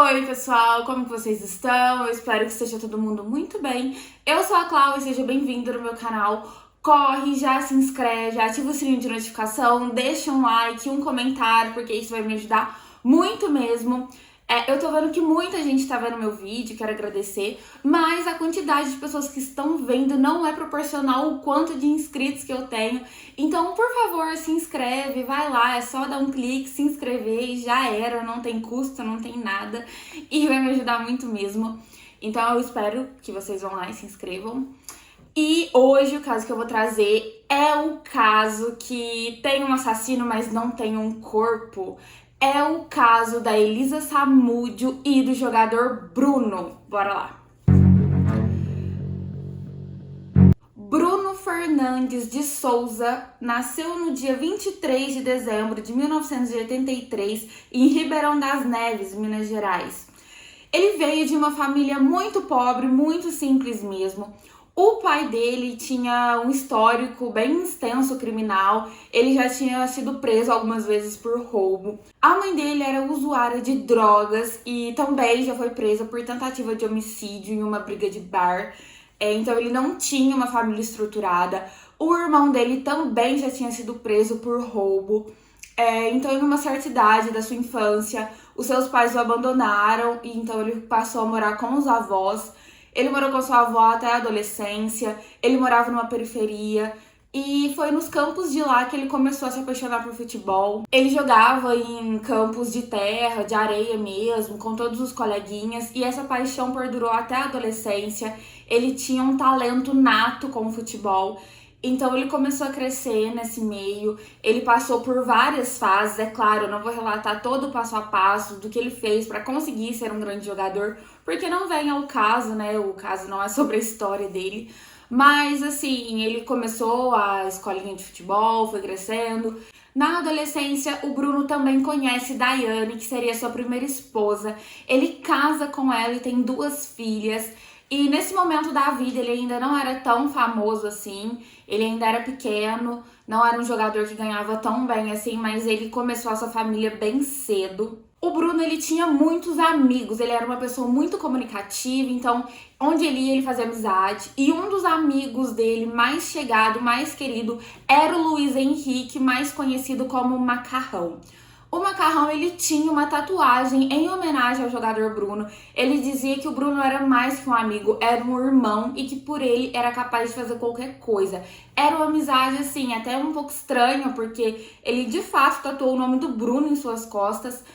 Oi, pessoal, como que vocês estão? Eu espero que esteja todo mundo muito bem. Eu sou a Clau e seja bem-vindo no meu canal. Corre, já se inscreve, já ativa o sininho de notificação, deixa um like, um comentário, porque isso vai me ajudar muito mesmo. Eu tô vendo que muita gente tá vendo meu vídeo, quero agradecer, mas a quantidade de pessoas que estão vendo não é proporcional ao quanto de inscritos que eu tenho. Então, por favor, se inscreve, vai lá, é só dar um clique, se inscrever e já era, não tem custo, não tem nada e vai me ajudar muito mesmo. Então, eu espero que vocês vão lá e se inscrevam. E hoje o caso que eu vou trazer é o caso que tem um assassino, mas não tem um corpo. É o caso da Elisa Samúdio e do jogador Bruno. Bora lá. Bruno Fernandes de Souza nasceu no dia 23 de dezembro de 1983 em Ribeirão das Neves, Minas Gerais. Ele veio de uma família muito pobre, muito simples mesmo. O pai dele tinha um histórico bem extenso criminal, ele já tinha sido preso algumas vezes por roubo. A mãe dele era usuária de drogas e também já foi presa por tentativa de homicídio em uma briga de bar. Então ele não tinha uma família estruturada. O irmão dele também já tinha sido preso por roubo. Então, em uma certa idade da sua infância, os seus pais o abandonaram e então ele passou a morar com os avós. Ele morou com sua avó até a adolescência, ele morava numa periferia e foi nos campos de lá que ele começou a se apaixonar por futebol. Ele jogava em campos de terra, de areia mesmo, com todos os coleguinhas e essa paixão perdurou até a adolescência. Ele tinha um talento nato com o futebol. Então ele começou a crescer nesse meio, ele passou por várias fases, é claro, eu não vou relatar todo o passo a passo do que ele fez para conseguir ser um grande jogador, porque não vem ao caso, né, o caso não é sobre a história dele, mas assim, ele começou a escolinha de futebol, foi crescendo. Na adolescência, o Bruno também conhece Daiane, que seria sua primeira esposa, ele casa com ela e tem 2 filhas. E nesse momento da vida ele ainda não era tão famoso assim, ele ainda era pequeno, não era um jogador que ganhava tão bem assim, mas ele começou a sua família bem cedo. O Bruno, ele tinha muitos amigos, ele era uma pessoa muito comunicativa, então onde ele ia ele fazia amizade. E um dos amigos dele mais chegado, mais querido, era o Luiz Henrique, mais conhecido como Macarrão. O Macarrão, ele tinha uma tatuagem em homenagem ao jogador Bruno. Ele dizia que o Bruno era mais que um amigo, era um irmão e que por ele era capaz de fazer qualquer coisa. Era uma amizade, assim, até um pouco estranha, porque ele de fato tatuou o nome do Bruno em suas costas.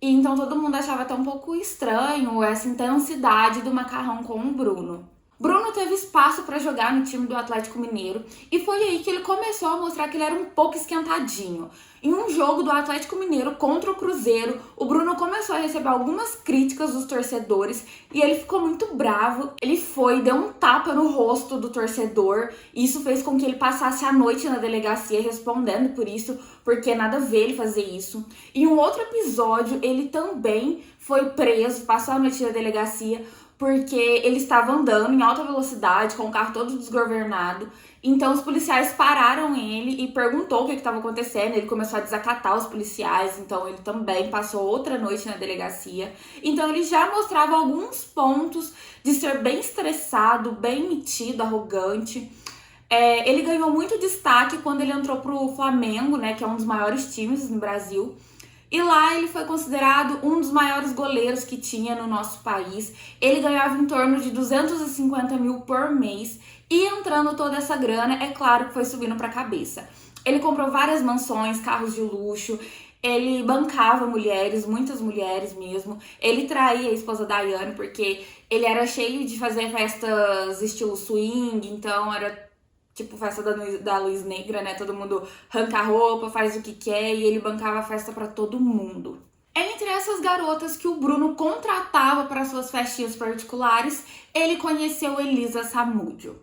E então todo mundo achava até um pouco estranho essa intensidade do Macarrão com o Bruno. Bruno teve espaço para jogar no time do Atlético Mineiro e foi aí que ele começou a mostrar que ele era um pouco esquentadinho. Em um jogo do Atlético Mineiro contra o Cruzeiro, o Bruno começou a receber algumas críticas dos torcedores e ele ficou muito bravo. Ele foi, deu um tapa no rosto do torcedor e isso fez com que ele passasse a noite na delegacia respondendo por isso, porque nada a ver ele fazer isso. Em um outro episódio, ele também foi preso, passou a noite na delegacia, porque ele estava andando em alta velocidade, com o carro todo desgovernado. Então os policiais pararam ele e perguntou o que estava acontecendo. Ele começou a desacatar os policiais, então ele também passou outra noite na delegacia. Então ele já mostrava alguns pontos de ser bem estressado, bem metido, arrogante. Ele ganhou muito destaque quando ele entrou pro Flamengo, né, que é um dos maiores times no Brasil. E lá ele foi considerado um dos maiores goleiros que tinha no nosso país. Ele ganhava em torno de 250 mil por mês. E entrando toda essa grana, é claro que foi subindo para a cabeça. Ele comprou várias mansões, carros de luxo. Ele bancava mulheres, muitas mulheres mesmo. Ele traía a esposa Daiane porque ele era cheio de fazer festas estilo swing. Então era tipo festa da luz negra, né? Todo mundo arranca a roupa, faz o que quer e ele bancava a festa pra todo mundo. Entre essas garotas que o Bruno contratava para suas festinhas particulares, ele conheceu Elisa Samúdio.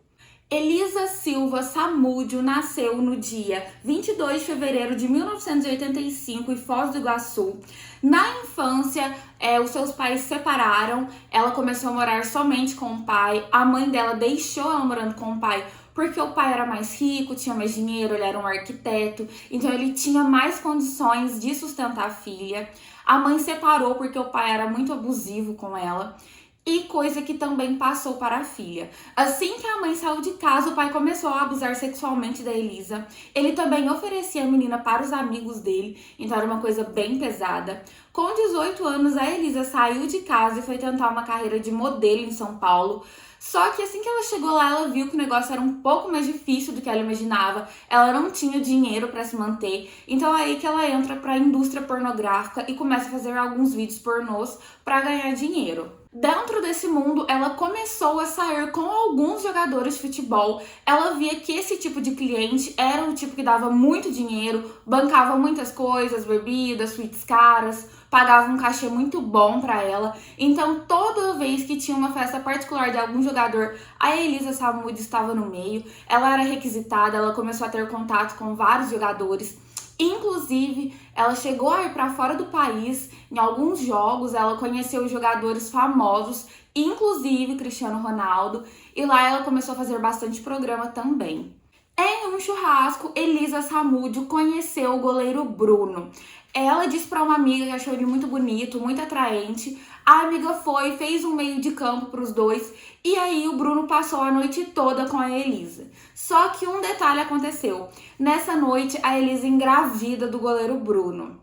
Elisa Silva Samúdio nasceu no dia 22 de fevereiro de 1985 em Foz do Iguaçu. Na infância, os seus pais se separaram, ela começou a morar somente com o pai, a mãe dela deixou ela morando com o pai porque o pai era mais rico, tinha mais dinheiro, ele era um arquiteto, então ele tinha mais condições de sustentar a filha. A mãe separou porque o pai era muito abusivo com ela. E coisa que também passou para a filha. Assim que a mãe saiu de casa, o pai começou a abusar sexualmente da Elisa. Ele também oferecia a menina para os amigos dele, então era uma coisa bem pesada. Com 18 anos, a Elisa saiu de casa e foi tentar uma carreira de modelo em São Paulo. Só que assim que ela chegou lá, ela viu que o negócio era um pouco mais difícil do que ela imaginava. Ela não tinha dinheiro para se manter. Então é aí que ela entra para a indústria pornográfica e começa a fazer alguns vídeos pornôs para ganhar dinheiro. Dentro desse mundo, ela começou a sair com alguns jogadores de futebol. Ela via que esse tipo de cliente era o tipo que dava muito dinheiro, bancava muitas coisas, bebidas, suítes caras, pagava um cachê muito bom pra ela. Então, toda vez que tinha uma festa particular de algum jogador, a Elisa Samúdio estava no meio. Ela era requisitada, ela começou a ter contato com vários jogadores. Inclusive, ela chegou a ir para fora do país. Em alguns jogos, ela conheceu jogadores famosos, inclusive Cristiano Ronaldo, e lá ela começou a fazer bastante programa também. Em um churrasco, Elisa Samúdio conheceu o goleiro Bruno. Ela disse para uma amiga que achou ele muito bonito, muito atraente. A amiga foi, fez um meio de campo para os dois e aí o Bruno passou a noite toda com a Elisa. Só que um detalhe aconteceu. Nessa noite, a Elisa engravida do goleiro Bruno.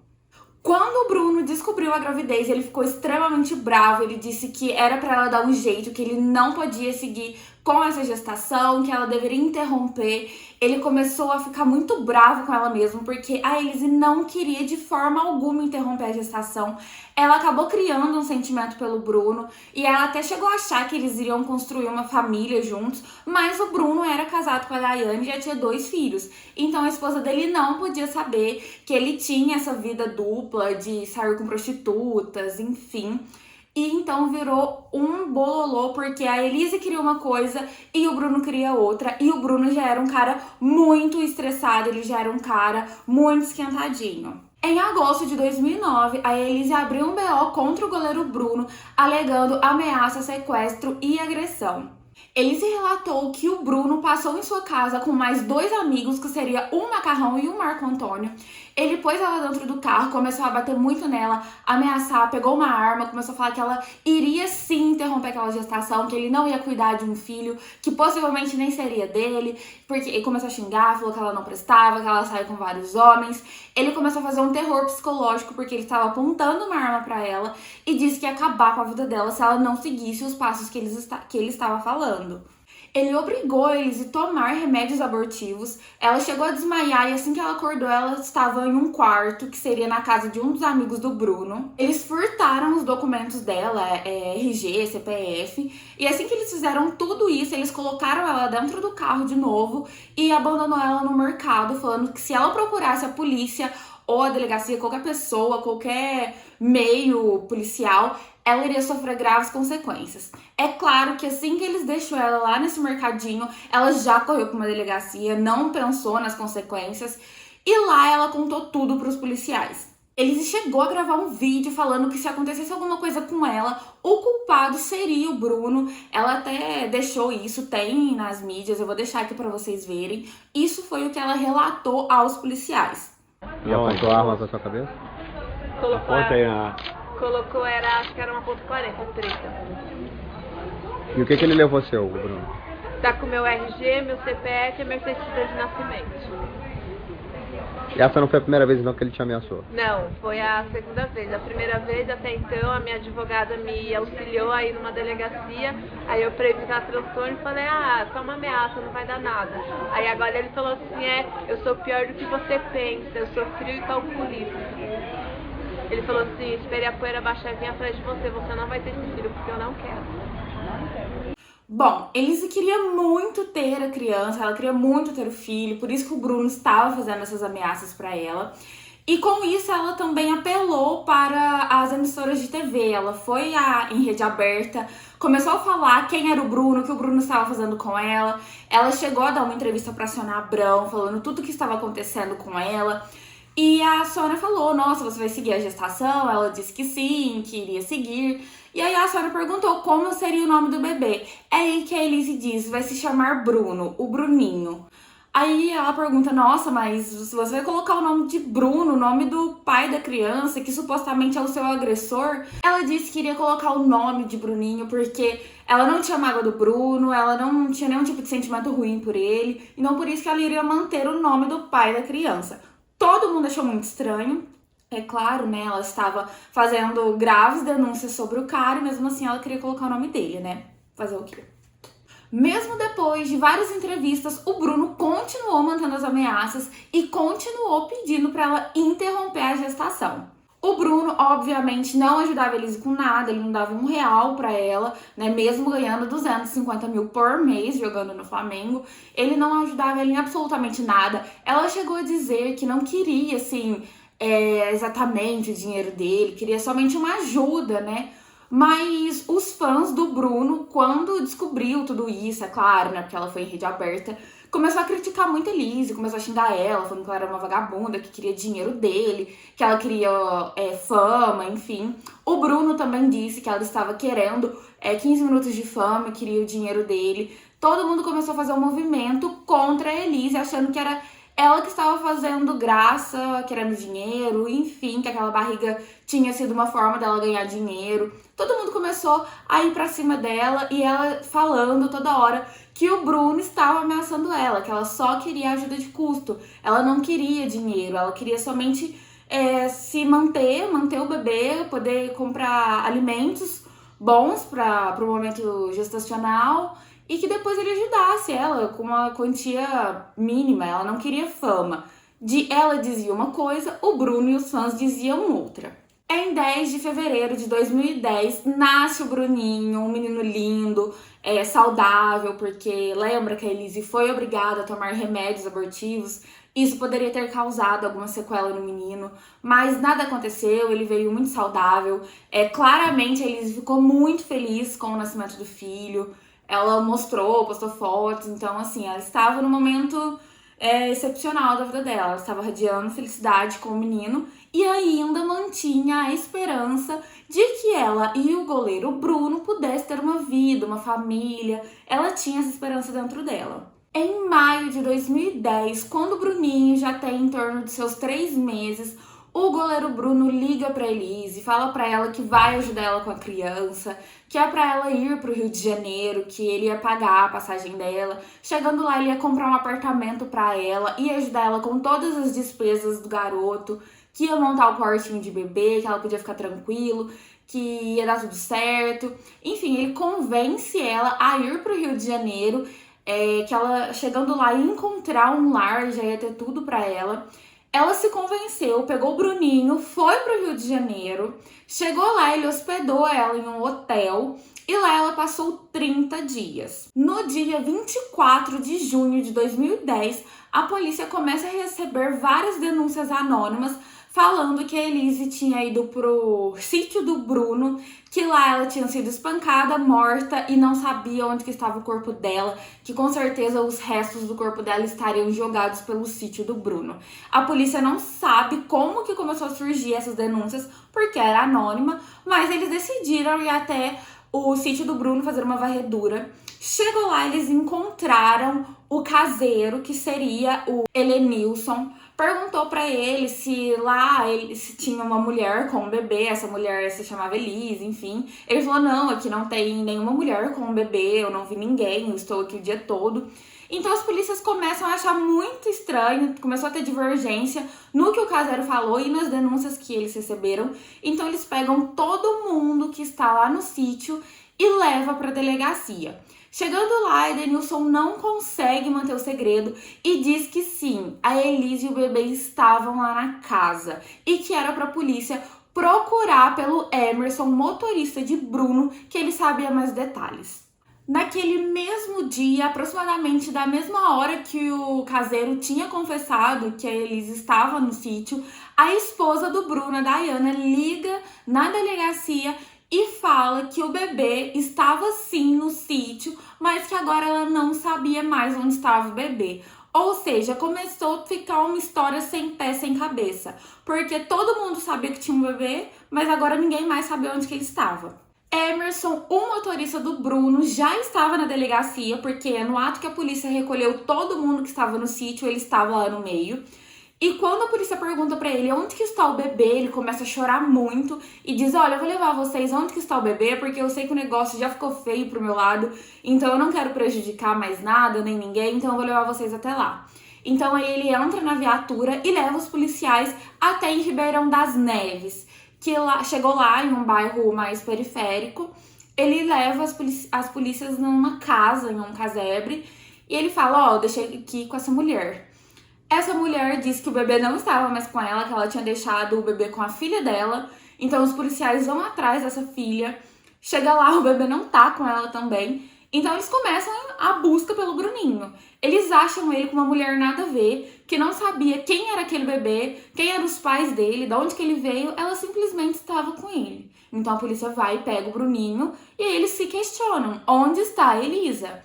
Quando o Bruno descobriu a gravidez, ele ficou extremamente bravo. Ele disse que era para ela dar um jeito, que ele não podia seguir com essa gestação, que ela deveria interromper. Ele começou a ficar muito bravo com ela mesmo, porque a Elise não queria de forma alguma interromper a gestação. Ela acabou criando um sentimento pelo Bruno e ela até chegou a achar que eles iriam construir uma família juntos, mas o Bruno era casado com a Daiane e já tinha 2 filhos. Então a esposa dele não podia saber que ele tinha essa vida dupla de sair com prostitutas, enfim. E então virou um bololô, porque a Elise queria uma coisa e o Bruno queria outra. E o Bruno já era um cara muito estressado, ele já era um cara muito esquentadinho. Em agosto de 2009, a Elise abriu um BO contra o goleiro Bruno, alegando ameaça, sequestro e agressão. Elise relatou que o Bruno passou em sua casa com mais 2 amigos, que seria o Macarrão e o Marco Antônio. Ele pôs ela dentro do carro, começou a bater muito nela, ameaçar, pegou uma arma, começou a falar que ela iria sim interromper aquela gestação, que ele não ia cuidar de um filho, que possivelmente nem seria dele, porque ele começou a xingar, falou que ela não prestava, que ela saiu com vários homens. Ele começou a fazer um terror psicológico, porque ele estava apontando uma arma pra ela e disse que ia acabar com a vida dela se ela não seguisse os passos que ele estava falando. Ele obrigou eles a tomar remédios abortivos. Ela chegou a desmaiar e assim que ela acordou, ela estava em um quarto, que seria na casa de um dos amigos do Bruno. Eles furtaram os documentos dela, RG, CPF. E assim que eles fizeram tudo isso, eles colocaram ela dentro do carro de novo e abandonou ela no mercado, falando que se ela procurasse a polícia ou a delegacia, qualquer pessoa, qualquer meio policial, ela iria sofrer graves consequências. É claro que assim que eles deixou ela lá nesse mercadinho, ela já correu para uma delegacia, não pensou nas consequências, e lá ela contou tudo para os policiais. Ele chegou a gravar um vídeo falando que se acontecesse alguma coisa com ela, o culpado seria o Bruno. Ela até deixou isso, tem nas mídias, eu vou deixar aqui para vocês verem. Isso foi o que ela relatou aos policiais. E apontou a arma pra sua cabeça? Colocou, Aponta aí a... colocou acho que era uma ponto .40, preta. E o que ele levou seu, Bruno? Tá com meu RG, meu CPF e minha certidão de nascimento. E essa não foi a primeira vez então que ele te ameaçou? Não, foi a segunda vez. A primeira vez, até então, a minha advogada me auxiliou aí numa delegacia. Aí eu pra evitar transtorno e falei, só uma ameaça, não vai dar nada. Aí agora ele falou assim, eu sou pior do que você pensa, eu sou frio e calculista. Ele falou assim, espere a poeira baixar e vir atrás de você, você não vai ter esse filho porque eu não quero. Bom, Elise queria muito ter a criança, ela queria muito ter o filho, por isso que o Bruno estava fazendo essas ameaças pra ela. E com isso ela também apelou para as emissoras de TV. Ela foi em rede aberta, começou a falar quem era o Bruno, o que o Bruno estava fazendo com ela. Ela chegou a dar uma entrevista para a Sônia Abrão, falando tudo o que estava acontecendo com ela. E a Sônia falou, nossa, você vai seguir a gestação? Ela disse que sim, que iria seguir. E aí a Sônia perguntou como seria o nome do bebê. É aí que a Elise diz, vai se chamar Bruno, o Bruninho. Aí ela pergunta, nossa, mas você vai colocar o nome de Bruno, o nome do pai da criança, que supostamente é o seu agressor? Ela disse que iria colocar o nome de Bruninho porque ela não tinha mágoa do Bruno, ela não tinha nenhum tipo de sentimento ruim por ele, então por isso que ela iria manter o nome do pai da criança. Todo mundo achou muito estranho, é claro, né? Ela estava fazendo graves denúncias sobre o cara e mesmo assim ela queria colocar o nome dele, né? Fazer o quê? Mesmo depois de várias entrevistas, o Bruno continuou mantendo as ameaças e continuou pedindo para ela interromper a gestação. O Bruno, obviamente, não ajudava a Elise com nada, ele não dava R$1 para ela, né? Mesmo ganhando 250 mil por mês jogando no Flamengo, ele não ajudava ela em absolutamente nada. Ela chegou a dizer que não queria, assim, exatamente o dinheiro dele, queria somente uma ajuda, né? Mas os fãs do Bruno, quando descobriu tudo isso, é claro, né, porque ela foi em rede aberta, começou a criticar muito a Elise, começou a xingar ela, falando que ela era uma vagabunda, que queria dinheiro dele, que ela queria fama, enfim. O Bruno também disse que ela estava querendo 15 minutos de fama, queria o dinheiro dele. Todo mundo começou a fazer um movimento contra a Elise, achando que era ela que estava fazendo graça, querendo dinheiro, enfim, que aquela barriga tinha sido uma forma dela ganhar dinheiro. Todo mundo começou a ir pra cima dela e ela falando toda hora que o Bruno estava ameaçando ela, que ela só queria ajuda de custo. Ela não queria dinheiro, ela queria somente se manter o bebê, poder comprar alimentos bons para o momento gestacional e que depois ele ajudasse ela com uma quantia mínima. Ela não queria fama. Ela dizia uma coisa, o Bruno e os fãs diziam outra. Em 10 de fevereiro de 2010, nasce o Bruninho, um menino lindo, saudável, porque lembra que a Elise foi obrigada a tomar remédios abortivos. Isso poderia ter causado alguma sequela no menino, mas nada aconteceu, ele veio muito saudável. Claramente a Elise ficou muito feliz com o nascimento do filho. Ela postou fotos, então assim, ela estava num momento excepcional da vida dela. Ela estava radiando felicidade com o menino e ainda mantinha a esperança de que ela e o goleiro Bruno pudessem ter uma vida, uma família. Ela tinha essa esperança dentro dela. Em maio de 2010, quando o Bruninho já tem em torno de seus 3 meses, o goleiro Bruno liga pra Elise, fala pra ela que vai ajudar ela com a criança, que é pra ela ir pro Rio de Janeiro, que ele ia pagar a passagem dela. Chegando lá, ele ia comprar um apartamento pra ela, ia ajudar ela com todas as despesas do garoto, que ia montar o quartinho de bebê, que ela podia ficar tranquilo, que ia dar tudo certo. Enfim, ele convence ela a ir pro Rio de Janeiro, que ela, chegando lá, ia encontrar um lar, já ia ter tudo pra ela. Ela se convenceu, pegou o Bruninho, foi pro Rio de Janeiro, chegou lá, ele hospedou ela em um hotel e lá ela passou 30 dias. No dia 24 de junho de 2010, a polícia começa a receber várias denúncias anônimas falando que a Elise tinha ido pro sítio do Bruno, que lá ela tinha sido espancada, morta e não sabia onde que estava o corpo dela, que com certeza os restos do corpo dela estariam jogados pelo sítio do Bruno. A polícia não sabe como que começou a surgir essas denúncias, porque era anônima, mas eles decidiram ir até o sítio do Bruno fazer uma varredura. Chegou lá, eles encontraram o caseiro, que seria o Helenilson. Perguntou pra ele se lá se tinha uma mulher com um bebê, essa mulher se chamava Elise, enfim. Ele falou, não, aqui não tem nenhuma mulher com um bebê, eu não vi ninguém, eu estou aqui o dia todo. Então as polícias começam a achar muito estranho, começou a ter divergência no que o caseiro falou e nas denúncias que eles receberam. Então eles pegam todo mundo que está lá no sítio e leva pra delegacia. Chegando lá, Edenilson não consegue manter o segredo e diz que sim, a Elise e o bebê estavam lá na casa e que era pra polícia procurar pelo Emerson, motorista de Bruno, que ele sabia mais detalhes. Naquele mesmo dia, aproximadamente da mesma hora que o caseiro tinha confessado que a Elise estava no sítio, a esposa do Bruno, a Dayana, liga na delegacia e fala que o bebê estava sim no sítio, mas que agora ela não sabia mais onde estava o bebê. Ou seja, começou a ficar uma história sem pé, sem cabeça. Porque todo mundo sabia que tinha um bebê, mas agora ninguém mais sabia onde que ele estava. Emerson, o motorista do Bruno, já estava na delegacia, porque no ato que a polícia recolheu todo mundo que estava no sítio, ele estava lá no meio. E quando a polícia pergunta pra ele onde que está o bebê, ele começa a chorar muito e diz: olha, eu vou levar vocês onde que está o bebê, porque eu sei que o negócio já ficou feio pro meu lado, então eu não quero prejudicar mais nada, nem ninguém, então eu vou levar vocês até lá. Então aí ele entra na viatura e leva os policiais até em Ribeirão das Neves, que chegou lá em um bairro mais periférico. Ele leva as polícias numa casa, em um casebre, e ele fala: ó, deixei aqui com essa mulher. Essa mulher disse que o bebê não estava mais com ela, que ela tinha deixado o bebê com a filha dela. Então os policiais vão atrás dessa filha. Chega lá, o bebê não tá com ela também. Então eles começam a busca pelo Bruninho. Eles acham ele com uma mulher nada a ver, que não sabia quem era aquele bebê, quem eram os pais dele, de onde que ele veio. Ela simplesmente estava com ele. Então a polícia vai e pega o Bruninho e eles se questionam: onde está a Elisa?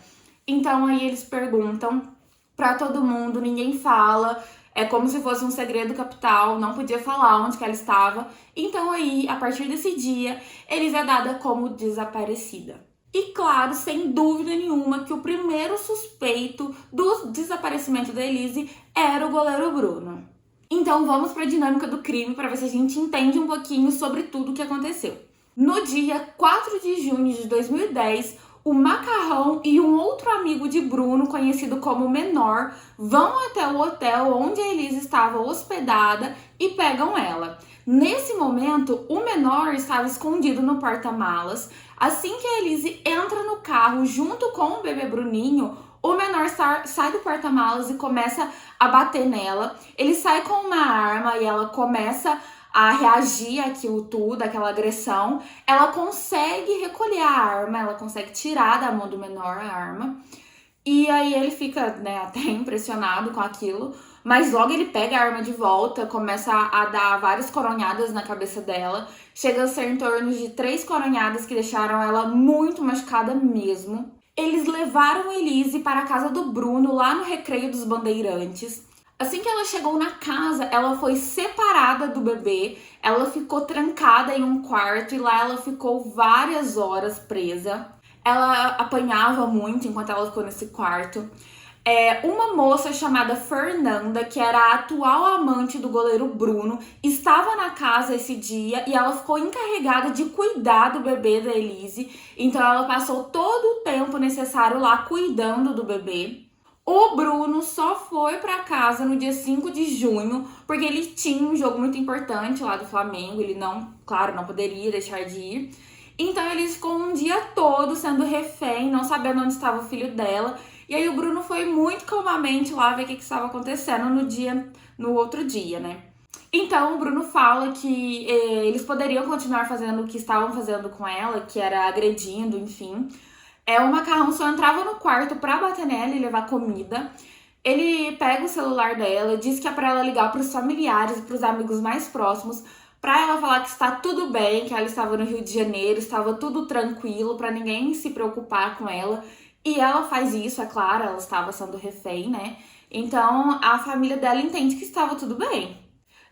Então aí eles perguntam pra todo mundo, ninguém fala, é como se fosse um segredo capital, não podia falar onde que ela estava. Então aí, a partir desse dia, Elise é dada como desaparecida. E claro, sem dúvida nenhuma, que o primeiro suspeito do desaparecimento da Elise era o goleiro Bruno. Então vamos para a dinâmica do crime para ver se a gente entende um pouquinho sobre tudo o que aconteceu. No dia 4 de junho de 2010, o Macarrão e um outro amigo de Bruno, conhecido como Menor, vão até o hotel onde a Elise estava hospedada e pegam ela. Nesse momento, o Menor estava escondido no porta-malas. Assim que a Elise entra no carro junto com o bebê Bruninho, o Menor sai do porta-malas e começa a bater nela. Ele sai com uma arma e ela começa a reagir àquilo tudo, àquela agressão. Ela consegue recolher a arma, ela consegue tirar da mão do Menor a arma. E aí ele fica, né, até impressionado com aquilo. Mas logo ele pega a arma de volta, começa a dar várias coronhadas na cabeça dela. Chega a ser em torno de 3 coronhadas que deixaram ela muito machucada mesmo. Eles levaram a Elise para a casa do Bruno, lá no Recreio dos Bandeirantes. Assim que ela chegou na casa, ela foi separada do bebê, ela ficou trancada em um quarto e lá ela ficou várias horas presa. Ela apanhava muito enquanto ela ficou nesse quarto. Uma moça chamada Fernanda, que era a atual amante do goleiro Bruno, estava na casa esse dia e ela ficou encarregada de cuidar do bebê da Elise. Então ela passou todo o tempo necessário lá cuidando do bebê. O Bruno só foi pra casa no dia 5 de junho, porque ele tinha um jogo muito importante lá do Flamengo, ele não poderia deixar de ir. Então ele ficou um dia todo sendo refém, não sabendo onde estava o filho dela. E aí o Bruno foi muito calmamente lá ver o que estava acontecendo no outro dia, né? Então o Bruno fala que eles poderiam continuar fazendo o que estavam fazendo com ela, que era agredindo, enfim. O Macarrão só entrava no quarto pra bater nela e levar comida. Ele pega o celular dela, diz que é pra ela ligar pros familiares e pros amigos mais próximos, pra ela falar que está tudo bem, que ela estava no Rio de Janeiro, estava tudo tranquilo, pra ninguém se preocupar com ela. E ela faz isso, é claro, ela estava sendo refém, né? Então a família dela entende que estava tudo bem.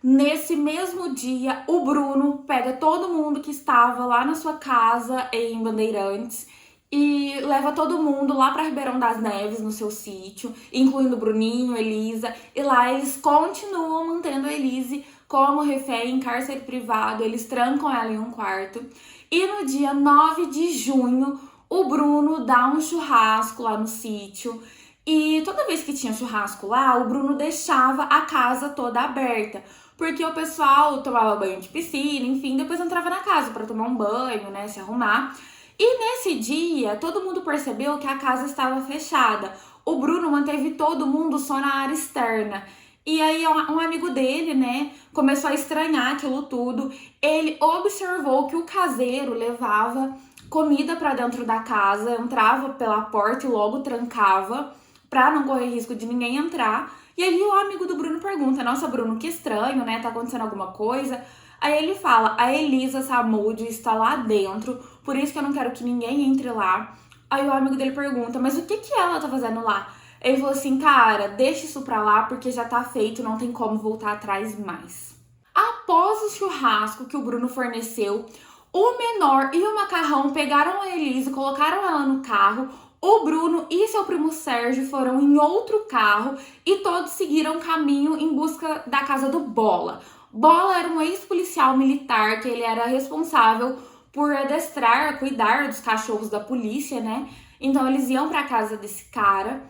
Nesse mesmo dia, o Bruno pega todo mundo que estava lá na sua casa em Bandeirantes e leva todo mundo lá para Ribeirão das Neves, no seu sítio, incluindo Bruninho, Elisa. E lá eles continuam mantendo a Elise como refém em cárcere privado, eles trancam ela em um quarto. E no dia 9 de junho, o Bruno dá um churrasco lá no sítio. E toda vez que tinha churrasco lá, o Bruno deixava a casa toda aberta, porque o pessoal tomava banho de piscina, enfim, depois entrava na casa para tomar um banho, né, se arrumar. E nesse dia, todo mundo percebeu que a casa estava fechada. O Bruno manteve todo mundo só na área externa. E aí um amigo dele, né, começou a estranhar aquilo tudo. Ele observou que o caseiro levava comida pra dentro da casa, entrava pela porta e logo trancava pra não correr risco de ninguém entrar. E aí o amigo do Bruno pergunta, nossa, Bruno, que estranho, né? Tá acontecendo alguma coisa? Aí ele fala, a Elisa Samúdio está lá dentro, por isso que eu não quero que ninguém entre lá. Aí o amigo dele pergunta, mas o que ela tá fazendo lá? Ele falou assim, cara, deixa isso pra lá porque já tá feito, não tem como voltar atrás mais. Após o churrasco que o Bruno forneceu, o menor e o macarrão pegaram a Elisa e colocaram ela no carro. O Bruno e seu primo Sérgio foram em outro carro e todos seguiram caminho em busca da casa do Bola. Bola era um ex-policial militar que ele era responsável por adestrar, cuidar dos cachorros da polícia, né? Então eles iam para casa desse cara.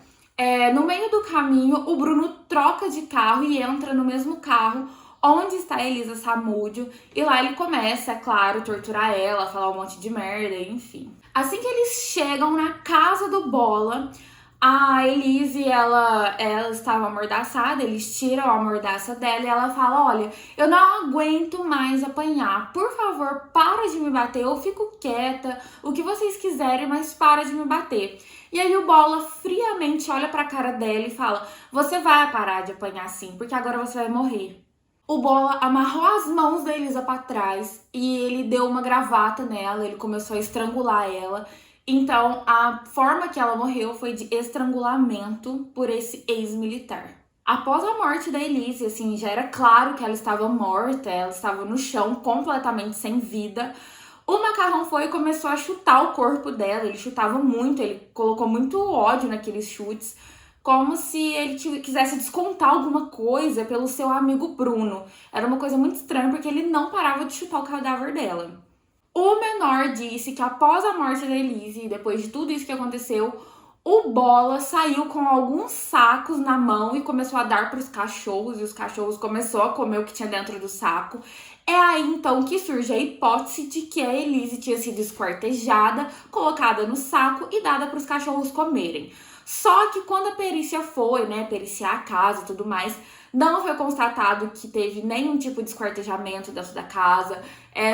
No meio do caminho, o Bruno troca de carro e entra no mesmo carro onde está a Elisa Samúdio. E lá ele começa, é claro, torturar ela, falar um monte de merda, enfim. Assim que eles chegam na casa do Bola, a Elise, ela estava amordaçada, eles tiram a mordaça dela e ela fala, olha, eu não aguento mais apanhar, por favor, para de me bater, eu fico quieta, o que vocês quiserem, mas para de me bater. E aí o Bola friamente olha pra cara dela e fala, você vai parar de apanhar sim, porque agora você vai morrer. O Bola amarrou as mãos da Elisa pra trás e ele deu uma gravata nela, ele começou a estrangular ela. Então, a forma que ela morreu foi de estrangulamento por esse ex-militar. Após a morte da Elise, assim, já era claro que ela estava morta, ela estava no chão, completamente sem vida. O Macarrão foi e começou a chutar o corpo dela, ele chutava muito, ele colocou muito ódio naqueles chutes, como se ele quisesse descontar alguma coisa pelo seu amigo Bruno. Era uma coisa muito estranha, porque ele não parava de chutar o cadáver dela. O menor disse que após a morte da Elise, depois de tudo isso que aconteceu, o Bola saiu com alguns sacos na mão e começou a dar para os cachorros, e os cachorros começaram a comer o que tinha dentro do saco. É aí então que surge a hipótese de que a Elise tinha sido esquartejada, colocada no saco e dada para os cachorros comerem. Só que quando a perícia foi, periciar a casa e tudo mais, não foi constatado que teve nenhum tipo de esquartejamento dentro da casa,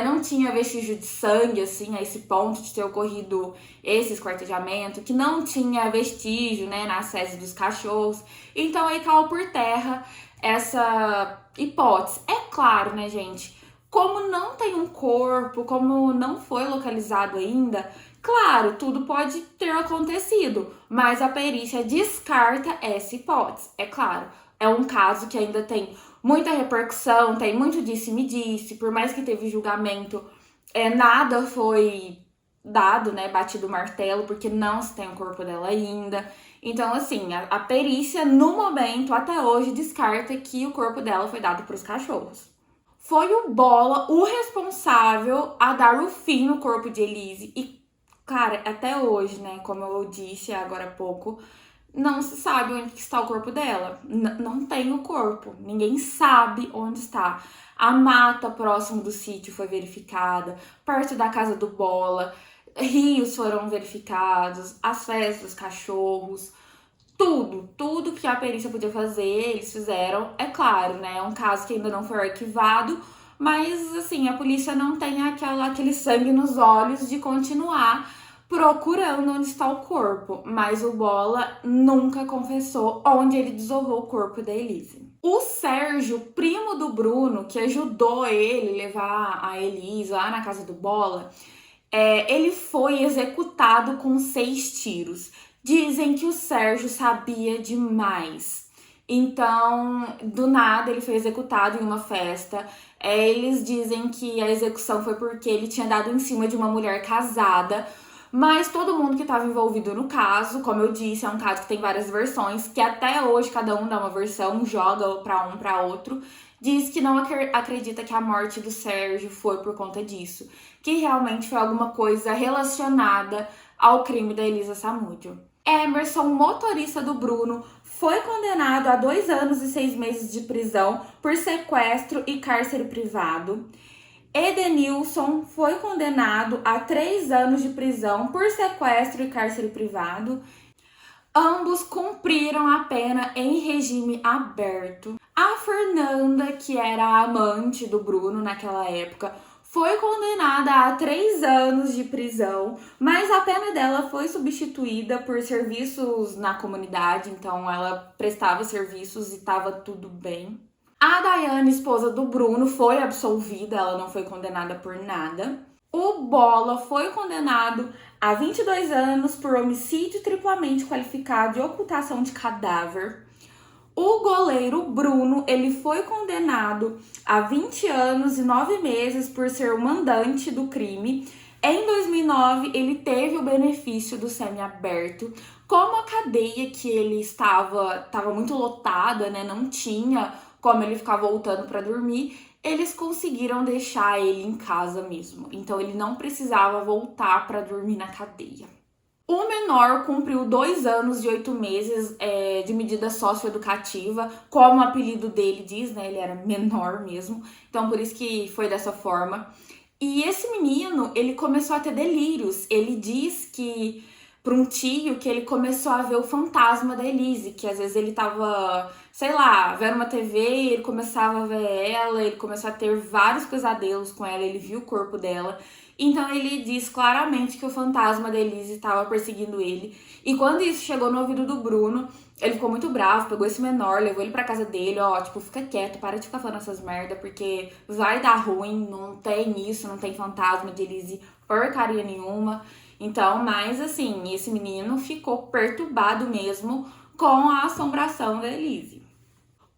não tinha vestígio de sangue, assim, a esse ponto de ter ocorrido esse esquartejamento, que não tinha vestígio, nas fezes dos cachorros. Então aí caiu por terra essa hipótese. É claro, gente, como não tem um corpo, como não foi localizado ainda, claro, tudo pode ter acontecido, mas a perícia descarta essa hipótese, é claro. É um caso que ainda tem muita repercussão, tem muito disse-me-disse, por mais que teve julgamento, nada foi dado, batido o martelo, porque não se tem o corpo dela ainda. Então, assim, a perícia, no momento, até hoje, descarta que o corpo dela foi dado para os cachorros. Foi o Bola o responsável a dar o fim no corpo de Elise. E, cara, até hoje, como eu disse agora há pouco, não se sabe onde está o corpo dela. Não tem o corpo. Ninguém sabe onde está. A mata próximo do sítio foi verificada, perto da casa do Bola. Rios foram verificados, as fezes dos cachorros. Tudo que a perícia podia fazer, eles fizeram. É claro, é um caso que ainda não foi arquivado, mas, assim, a polícia não tem aquele sangue nos olhos de continuar procurando onde está o corpo. Mas o Bola nunca confessou onde ele desovou o corpo da Elise. O Sérgio, primo do Bruno, que ajudou ele a levar a Elise lá na casa do Bola, ele foi executado com 6 tiros. Dizem que o Sérgio sabia demais. Então, do nada, ele foi executado em uma festa. Eles dizem que a execução foi porque ele tinha dado em cima de uma mulher casada. Mas todo mundo que estava envolvido no caso, como eu disse, é um caso que tem várias versões, que até hoje cada um dá uma versão, joga para um para outro, diz que não acredita que a morte do Sérgio foi por conta disso, que realmente foi alguma coisa relacionada ao crime da Elisa Samúdio. Emerson, motorista do Bruno, foi condenado a 2 anos e 6 meses de prisão por sequestro e cárcere privado. Edenilson foi condenado a 3 anos de prisão por sequestro e cárcere privado. Ambos cumpriram a pena em regime aberto. A Fernanda, que era a amante do Bruno naquela época, foi condenada a 3 anos de prisão, mas a pena dela foi substituída por serviços na comunidade, então ela prestava serviços e estava tudo bem. A Daiane, esposa do Bruno, foi absolvida, ela não foi condenada por nada. O Bola foi condenado a 22 anos por homicídio triplamente qualificado e ocultação de cadáver. O goleiro Bruno, ele foi condenado a 20 anos e 9 meses por ser o mandante do crime. Em 2009, ele teve o benefício do semiaberto. Como a cadeia que ele estava muito lotada, né, não tinha como ele ficar voltando para dormir, eles conseguiram deixar ele em casa mesmo. Então ele não precisava voltar para dormir na cadeia. O menor cumpriu 2 anos e 8 meses de medida socioeducativa, como o apelido dele diz, né? Ele era menor mesmo, então por isso que foi dessa forma. E esse menino, ele começou a ter delírios. Ele diz que, para um tio, que ele começou a ver o fantasma da Elise, que às vezes ele tava, sei lá, vendo uma TV, ele começava a ver ela, ele começou a ter vários pesadelos com ela, ele viu o corpo dela. Então ele diz claramente que o fantasma da Elise estava perseguindo ele. E quando isso chegou no ouvido do Bruno, ele ficou muito bravo, pegou esse menor, levou ele pra casa dele, ó, tipo, fica quieto, para de ficar falando essas merda, porque vai dar ruim, não tem isso, não tem fantasma de Elise porcaria nenhuma. Então, mas assim, esse menino ficou perturbado mesmo com a assombração da Elise.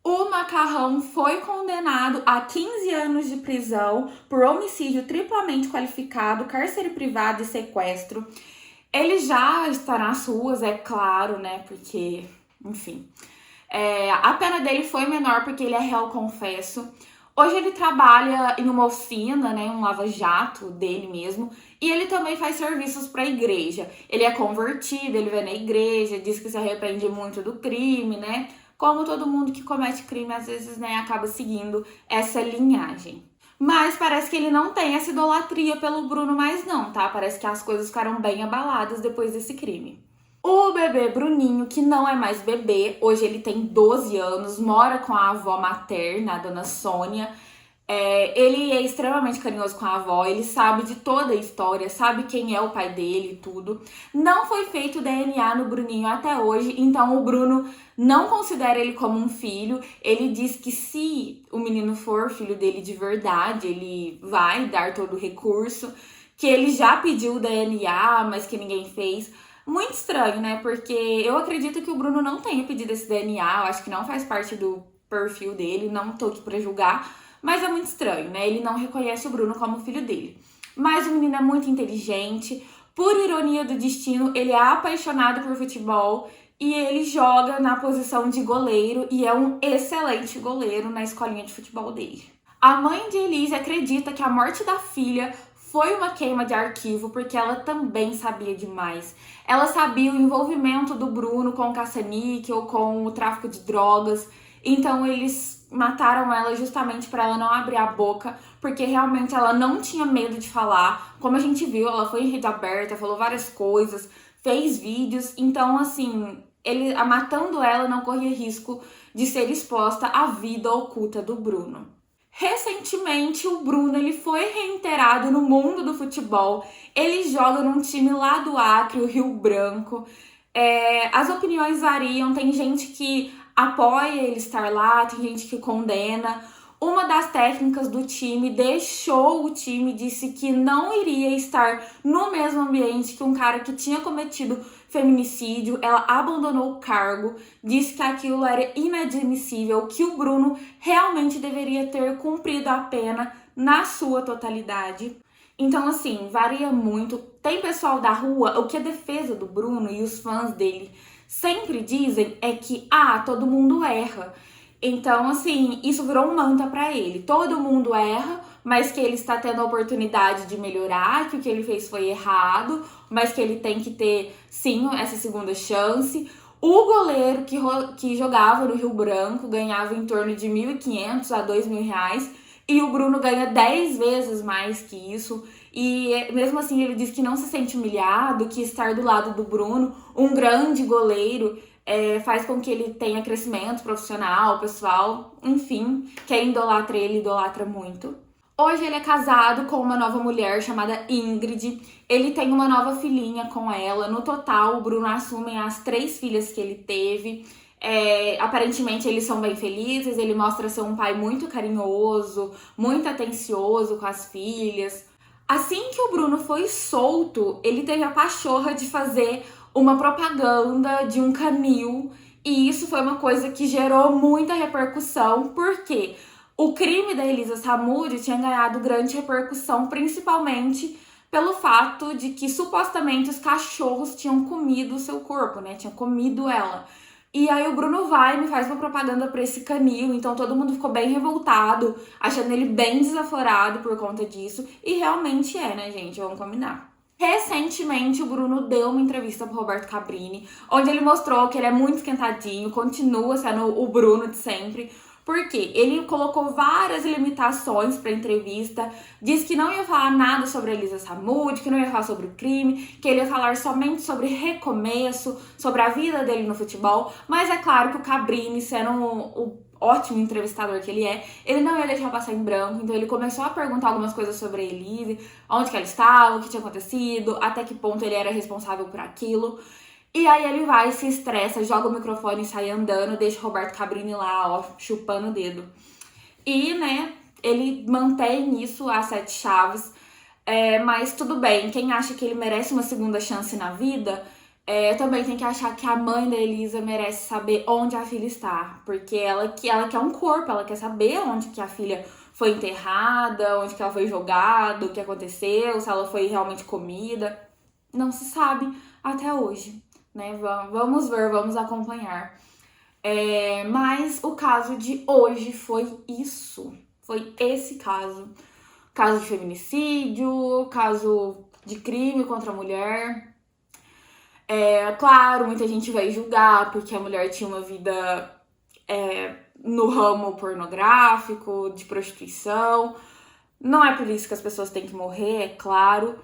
O Macarrão foi condenado a 15 anos de prisão por homicídio triplamente qualificado, cárcere privado e sequestro. Ele já está nas ruas, é claro, né? Porque, enfim. A pena dele foi menor porque ele é réu confesso. Hoje ele trabalha em uma oficina, né? Um lava-jato dele mesmo. E ele também faz serviços para a igreja. Ele é convertido, ele vai na igreja, diz que se arrepende muito do crime, né? Como todo mundo que comete crime, às vezes, né, acaba seguindo essa linhagem. Mas parece que ele não tem essa idolatria pelo Bruno mais não, tá? Parece que as coisas ficaram bem abaladas depois desse crime. O bebê Bruninho, que não é mais bebê, hoje ele tem 12 anos, mora com a avó materna, a dona Sônia. Ele é extremamente carinhoso com a avó, ele sabe de toda a história, sabe quem é o pai dele e tudo. Não foi feito DNA no Bruninho até hoje, então o Bruno não considera ele como um filho. Ele diz que se o menino for filho dele de verdade, ele vai dar todo o recurso, que ele já pediu o DNA, mas que ninguém fez. Muito estranho, né? Porque eu acredito que o Bruno não tenha pedido esse DNA, eu acho que não faz parte do perfil dele, não tô aqui pra julgar. Mas é muito estranho, né? Ele não reconhece o Bruno como filho dele. Mas o menino é muito inteligente. Por ironia do destino, ele é apaixonado por futebol e ele joga na posição de goleiro e é um excelente goleiro na escolinha de futebol dele. A mãe de Elise acredita que a morte da filha foi uma queima de arquivo porque ela também sabia demais. Ela sabia o envolvimento do Bruno com o caça-níquel, com o tráfico de drogas. Então eles mataram ela justamente para ela não abrir a boca, porque realmente ela não tinha medo de falar. Como a gente viu, ela foi em rede aberta, falou várias coisas, fez vídeos. Então, assim, matando ela não corria risco de ser exposta à vida oculta do Bruno. Recentemente, o Bruno ele foi reintegrado no mundo do futebol. Ele joga num time lá do Acre, o Rio Branco. As opiniões variam, tem gente que apoia ele estar lá, tem gente que condena. Uma das técnicas do time deixou o time, disse que não iria estar no mesmo ambiente que um cara que tinha cometido feminicídio. Ela abandonou o cargo, disse que aquilo era inadmissível, que o Bruno realmente deveria ter cumprido a pena na sua totalidade. Então, assim, varia muito. Tem pessoal da rua, o que a defesa do Bruno e os fãs dele sempre dizem é que, todo mundo erra. Então, assim, isso virou um mantra pra ele. Todo mundo erra, mas que ele está tendo a oportunidade de melhorar, que o que ele fez foi errado, mas que ele tem que ter, sim, essa segunda chance. O goleiro que jogava no Rio Branco ganhava em torno de R$ 1.500 a R$ 2.000, e o Bruno ganha 10 vezes mais que isso. E mesmo assim ele diz que não se sente humilhado, que estar do lado do Bruno, um grande goleiro, faz com que ele tenha crescimento profissional, pessoal, enfim, quem idolatra ele idolatra muito. Hoje ele é casado com uma nova mulher chamada Ingrid. Ele tem uma nova filhinha com ela. No total, o Bruno assume as 3 filhas que ele teve. Aparentemente eles são bem felizes. Ele mostra ser um pai muito carinhoso, muito atencioso com as filhas. Assim que o Bruno foi solto, ele teve a pachorra de fazer uma propaganda de um canil. E isso foi uma coisa que gerou muita repercussão. Por quê? O crime da Elisa Samúdio tinha ganhado grande repercussão, principalmente pelo fato de que supostamente os cachorros tinham comido o seu corpo, né? Tinham comido ela. E aí o Bruno vai e me faz uma propaganda pra esse canil, então todo mundo ficou bem revoltado, achando ele bem desaforado por conta disso. E realmente né, gente? Vamos combinar. Recentemente, o Bruno deu uma entrevista pro Roberto Cabrini, onde ele mostrou que ele é muito esquentadinho, continua sendo o Bruno de sempre. Porque ele colocou várias limitações para a entrevista, disse que não ia falar nada sobre a Elisa Samúdio, que não ia falar sobre o crime, que ele ia falar somente sobre recomeço, sobre a vida dele no futebol. Mas é claro que o Cabrini, sendo o ótimo entrevistador que ele não ia deixar passar em branco. Então ele começou a perguntar algumas coisas sobre a Elise, onde que ela estava, o que tinha acontecido, até que ponto ele era responsável por aquilo. E aí ele vai, se estressa, joga o microfone e sai andando, deixa o Roberto Cabrini lá, ó, chupando o dedo. E, né, ele mantém isso às 7 chaves, mas tudo bem, quem acha que ele merece uma segunda chance na vida, também tem que achar que a mãe da Elisa merece saber onde a filha está, porque ela quer um corpo, ela quer saber onde que a filha foi enterrada, onde que ela foi jogada, o que aconteceu, se ela foi realmente comida. Não se sabe até hoje. Né? Vamos ver, vamos acompanhar. Mas o caso de hoje foi isso. Foi esse caso. Caso de feminicídio, caso de crime contra a mulher. Claro, muita gente vai julgar porque a mulher tinha uma vida no ramo pornográfico, de prostituição. Não é por isso que as pessoas têm que morrer, é claro.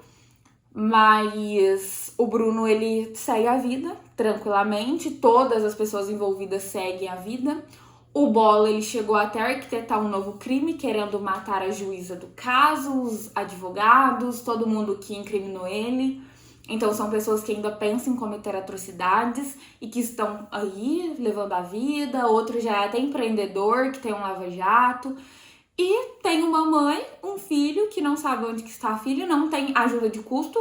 Mas o Bruno, ele segue a vida tranquilamente, todas as pessoas envolvidas seguem a vida. O Bola, ele chegou até a arquitetar um novo crime, querendo matar a juíza do caso, os advogados, todo mundo que incriminou ele. Então são pessoas que ainda pensam em cometer atrocidades e que estão aí levando a vida. Outro já é até empreendedor, que tem um lava-jato. E tem uma mãe, um filho, que não sabe onde que está a filha, não tem ajuda de custo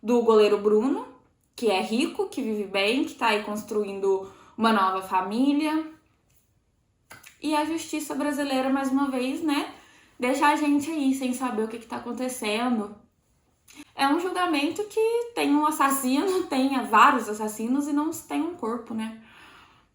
do goleiro Bruno, que é rico, que vive bem, que tá aí construindo uma nova família. E a justiça brasileira, mais uma vez, né, deixa a gente aí sem saber o que tá acontecendo. É um julgamento que tem um assassino, tem vários assassinos e não tem um corpo, né?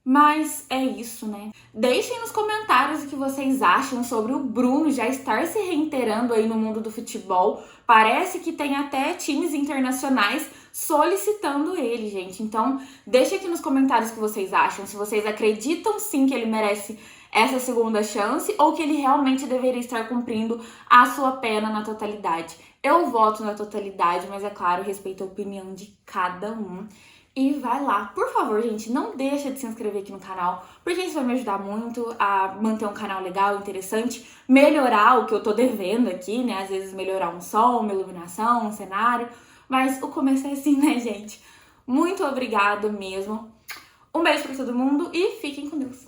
Mas é isso, né? Deixem nos comentários o que vocês acham sobre o Bruno já estar se reiterando aí no mundo do futebol. Parece que tem até times internacionais solicitando ele, gente. Então, deixem aqui nos comentários o que vocês acham. Se vocês acreditam sim que ele merece essa segunda chance ou que ele realmente deveria estar cumprindo a sua pena na totalidade. Eu voto na totalidade, mas é claro, respeito a opinião de cada um. E vai lá, por favor, gente, não deixa de se inscrever aqui no canal, porque isso vai me ajudar muito a manter um canal legal, interessante, melhorar o que eu tô devendo aqui, né? Às vezes melhorar um som, uma iluminação, um cenário, mas o começo é assim, né, gente? Muito obrigada mesmo. Um beijo pra todo mundo e fiquem com Deus.